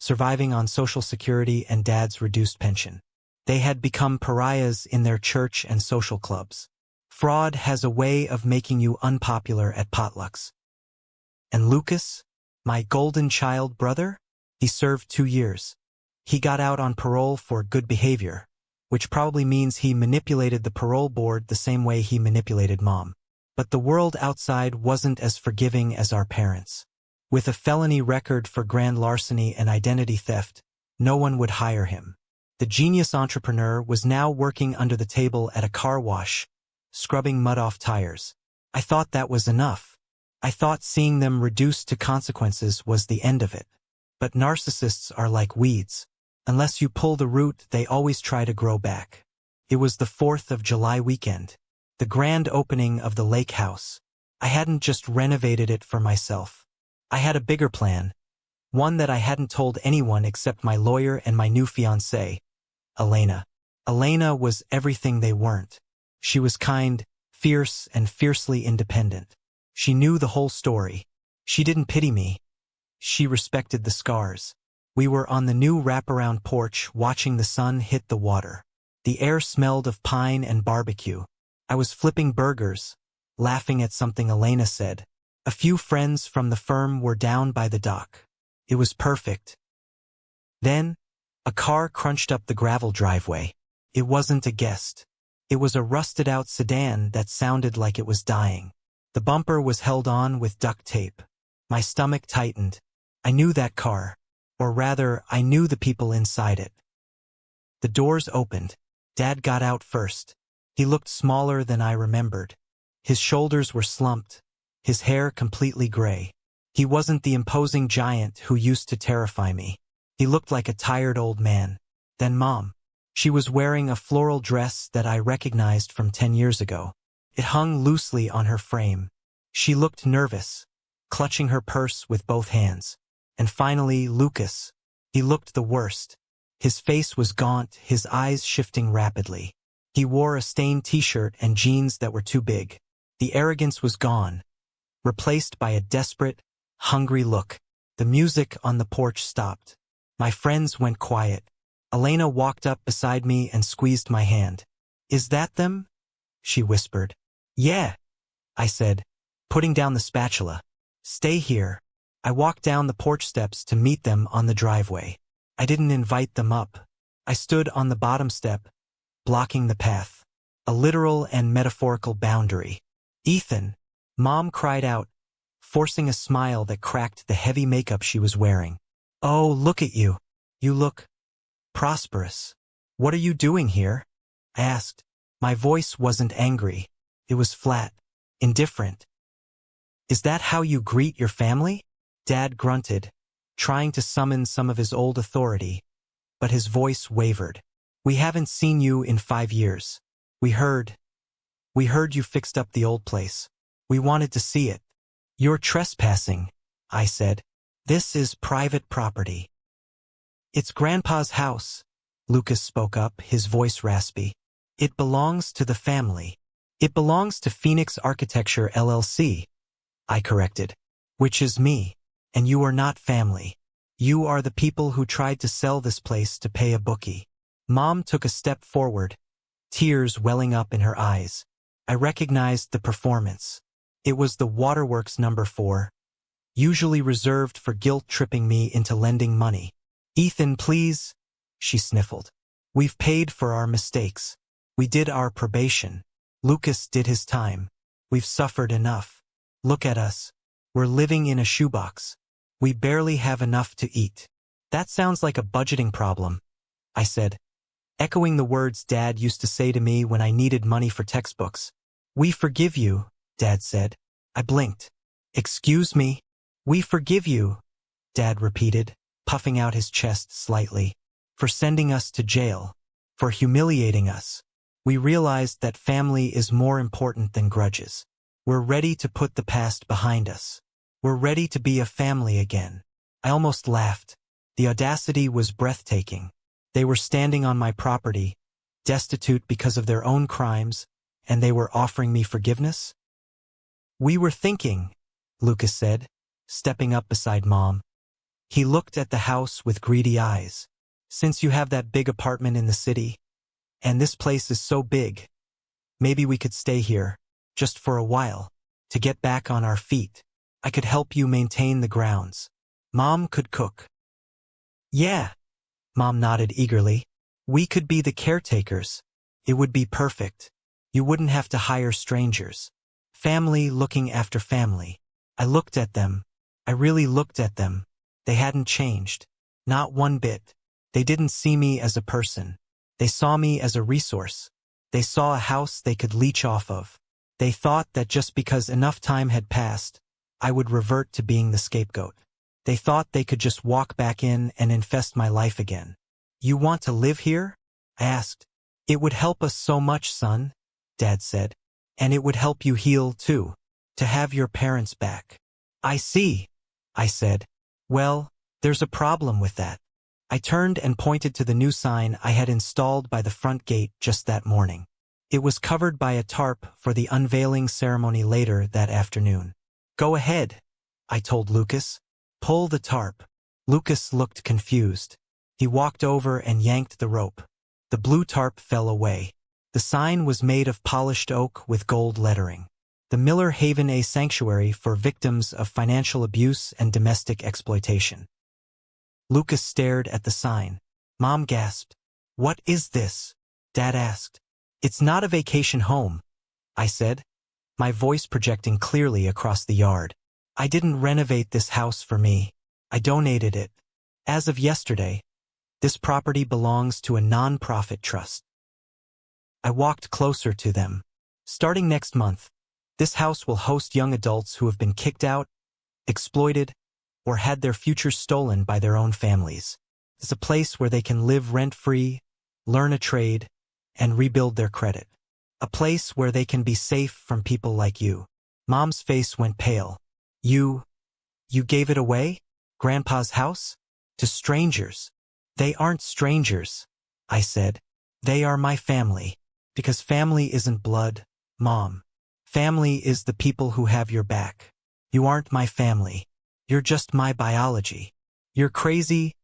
surviving on Social Security and Dad's reduced pension. They had become pariahs in their church and social clubs. Fraud has a way of making you unpopular at potlucks. And Lucas, my golden child brother, he served 2 years. He got out on parole for good behavior, which probably means he manipulated the parole board the same way he manipulated Mom. But the world outside wasn't as forgiving as our parents. With a felony record for grand larceny and identity theft, no one would hire him. The genius entrepreneur was now working under the table at a car wash, scrubbing mud off tires. I thought that was enough. I thought seeing them reduced to consequences was the end of it. But narcissists are like weeds. Unless you pull the root, they always try to grow back. It was the 4th of July weekend, the grand opening of the lake house. I hadn't just renovated it for myself. I had a bigger plan, one that I hadn't told anyone except my lawyer and my new fiancée, Elena. Elena was everything they weren't. She was kind, fierce, and fiercely independent. She knew the whole story. She didn't pity me. She respected the scars. We were on the new wraparound porch watching the sun hit the water. The air smelled of pine and barbecue. I was flipping burgers, laughing at something Elena said. A few friends from the firm were down by the dock. It was perfect. Then, a car crunched up the gravel driveway. It wasn't a guest. It was a rusted-out sedan that sounded like it was dying. The bumper was held on with duct tape. My stomach tightened. I knew that car. Or rather, I knew the people inside it. The doors opened. Dad got out first. He looked smaller than I remembered. His shoulders were slumped, his hair completely gray. He wasn't the imposing giant who used to terrify me. He looked like a tired old man. Then Mom. She was wearing a floral dress that I recognized from 10 years ago. It hung loosely on her frame. She looked nervous, clutching her purse with both hands. And finally, Lucas. He looked the worst. His face was gaunt, his eyes shifting rapidly. He wore a stained t-shirt and jeans that were too big. The arrogance was gone, replaced by a desperate, hungry look. The music on the porch stopped. My friends went quiet. Elena walked up beside me and squeezed my hand. "Is that them?" she whispered. "Yeah," I said, putting down the spatula. "Stay here." I walked down the porch steps to meet them on the driveway. I didn't invite them up. I stood on the bottom step, blocking the path. A literal and metaphorical boundary. "Ethan," Mom cried out, forcing a smile that cracked the heavy makeup she was wearing. "Oh, look at you. You look prosperous. What are you doing here?" I asked. My voice wasn't angry. It was flat, indifferent. "Is that how you greet your family?" Dad grunted, trying to summon some of his old authority, but his voice wavered. "We haven't seen you in 5 years. We heard you fixed up the old place. We wanted to see it." "You're trespassing," I said. "This is private property." "It's Grandpa's house," Lucas spoke up, his voice raspy. "It belongs to the family." "It belongs to Phoenix Architecture LLC," I corrected. "Which is me. And you are not family. You are the people who tried to sell this place to pay a bookie." Mom took a step forward, tears welling up in her eyes. I recognized the performance. It was the Waterworks number 4, usually reserved for guilt-tripping me into lending money. "Ethan, please," she sniffled. "We've paid for our mistakes. We did our probation. Lucas did his time. We've suffered enough. Look at us. We're living in a shoebox. We barely have enough to eat." "That sounds like a budgeting problem," I said, echoing the words Dad used to say to me when I needed money for textbooks. "We forgive you," Dad said. I blinked. "Excuse me?" "We forgive you," Dad repeated, puffing out his chest slightly, "for sending us to jail, for humiliating us. We realized that family is more important than grudges. We're ready to put the past behind us. We're ready to be a family again." I almost laughed. The audacity was breathtaking. They were standing on my property, destitute because of their own crimes, and they were offering me forgiveness? "We were thinking," Lucas said, stepping up beside Mom. He looked at the house with greedy eyes. "Since you have that big apartment in the city, and this place is so big, maybe we could stay here, just for a while, to get back on our feet. I could help you maintain the grounds. Mom could cook." "Yeah," Mom nodded eagerly. "We could be the caretakers. It would be perfect. You wouldn't have to hire strangers. Family looking after family." I looked at them. I really looked at them. They hadn't changed. Not one bit. They didn't see me as a person. They saw me as a resource. They saw a house they could leech off of. They thought that just because enough time had passed, I would revert to being the scapegoat. They thought they could just walk back in and infest my life again. "You want to live here?" I asked. "It would help us so much, son," Dad said. "And it would help you heal, too, to have your parents back." "I see," I said. "Well, there's a problem with that." I turned and pointed to the new sign I had installed by the front gate just that morning. It was covered by a tarp for the unveiling ceremony later that afternoon. "Go ahead," I told Lucas. "Pull the tarp." Lucas looked confused. He walked over and yanked the rope. The blue tarp fell away. The sign was made of polished oak with gold lettering. the Miller Haven A Sanctuary for Victims of Financial Abuse and Domestic Exploitation. Lucas stared at the sign. Mom gasped. What is this? Dad asked. It's not a vacation home, I said, my voice projecting clearly across the yard. I didn't renovate this house for me. I donated it. As of yesterday, this property belongs to a non-profit trust. I walked closer to them. Starting next month, this house will host young adults who have been kicked out, exploited, or had their futures stolen by their own families. It's a place where they can live rent-free, learn a trade, and rebuild their credit. A place where they can be safe from people like you. Mom's face went pale. You gave it away? Grandpa's house? To strangers? They aren't strangers, I said. They are my family. Because family isn't blood, Mom. Family is the people who have your back. You aren't my family. You're just my biology. You're crazy,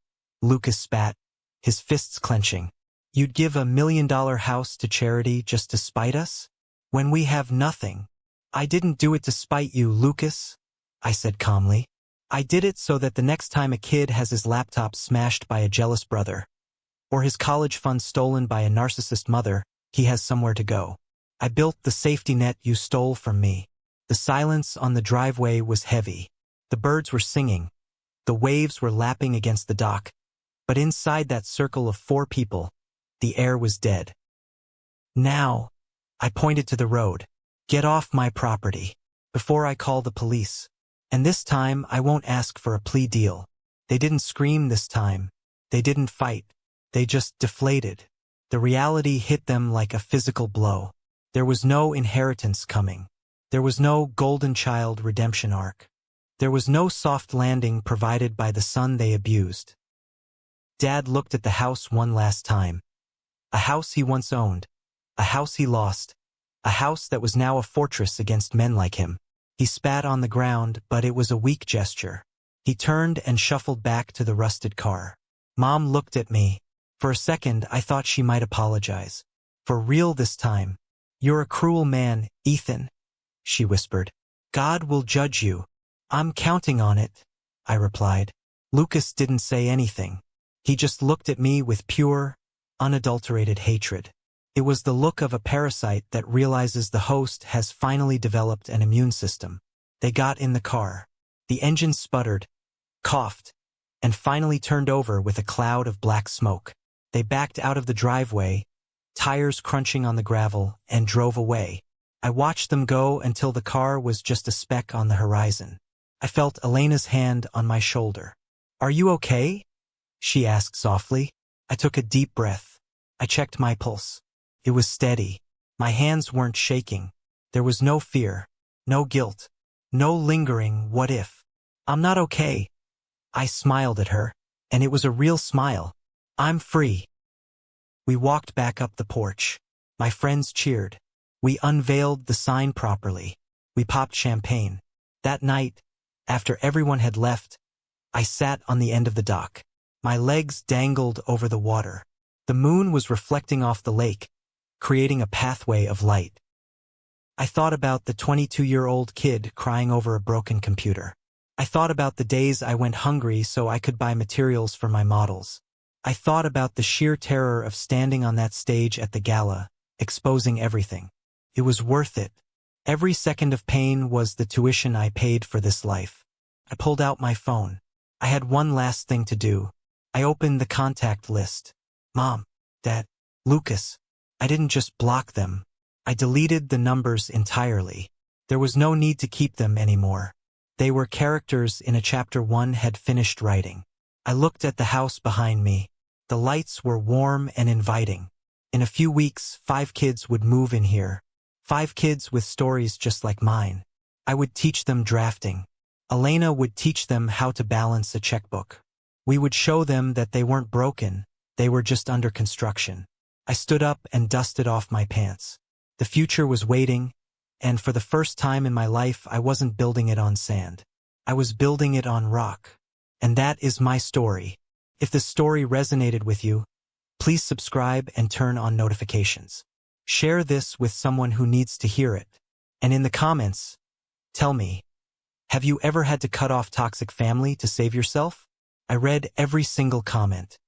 Lucas spat, his fists clenching. You'd give $1 million house to charity just to spite us? When we have nothing. I didn't do it to spite you, Lucas, I said calmly. I did it so that the next time a kid has his laptop smashed by a jealous brother, or his college fund stolen by a narcissist mother, he has somewhere to go. I built the safety net you stole from me. The silence on the driveway was heavy. The birds were singing. The waves were lapping against the dock. But inside that circle of 4 people, the air was dead. Now, I pointed to the road. Get off my property, before I call the police. And this time, I won't ask for a plea deal. They didn't scream this time. They didn't fight. They just deflated. The reality hit them like a physical blow. There was no inheritance coming. There was no golden child redemption arc. There was no soft landing provided by the son they abused. Dad looked at the house one last time. A house he once owned. A house he lost. A house that was now a fortress against men like him. He spat on the ground, but it was a weak gesture. He turned and shuffled back to the rusted car. Mom looked at me. For a second, I thought she might apologize. For real this time. You're a cruel man, Ethan, she whispered. God will judge you. I'm counting on it, I replied. Lucas didn't say anything. He just looked at me with pure, unadulterated hatred. It was the look of a parasite that realizes the host has finally developed an immune system. They got in the car. The engine sputtered, coughed, and finally turned over with a cloud of black smoke. They backed out of the driveway, tires crunching on the gravel, and drove away. I watched them go until the car was just a speck on the horizon. I felt Elena's hand on my shoulder. Are you okay? She asked softly. I took a deep breath. I checked my pulse. It was steady. My hands weren't shaking. There was no fear, no guilt, no lingering what if. I'm not okay. I smiled at her, and it was a real smile. I'm free. We walked back up the porch. My friends cheered. We unveiled the sign properly. We popped champagne. That night, after everyone had left, I sat on the end of the dock. My legs dangled over the water. The moon was reflecting off the lake, creating a pathway of light. I thought about the 22-year-old kid crying over a broken computer. I thought about the days I went hungry so I could buy materials for my models. I thought about the sheer terror of standing on that stage at the gala, exposing everything. It was worth it. Every second of pain was the tuition I paid for this life. I pulled out my phone. I had one last thing to do. I opened the contact list. Mom, Dad, Lucas. I didn't just block them. I deleted the numbers entirely. There was no need to keep them anymore. They were characters in a chapter one had finished writing. I looked at the house behind me. The lights were warm and inviting. In a few weeks, 5 kids would move in here. 5 kids with stories just like mine. I would teach them drafting. Elena would teach them how to balance a checkbook. We would show them that they weren't broken, they were just under construction. I stood up and dusted off my pants. The future was waiting, and for the first time in my life I wasn't building it on sand. I was building it on rock. And that is my story. If this story resonated with you, please subscribe and turn on notifications. Share this with someone who needs to hear it. And in the comments, tell me, have you ever had to cut off toxic family to save yourself? I read every single comment.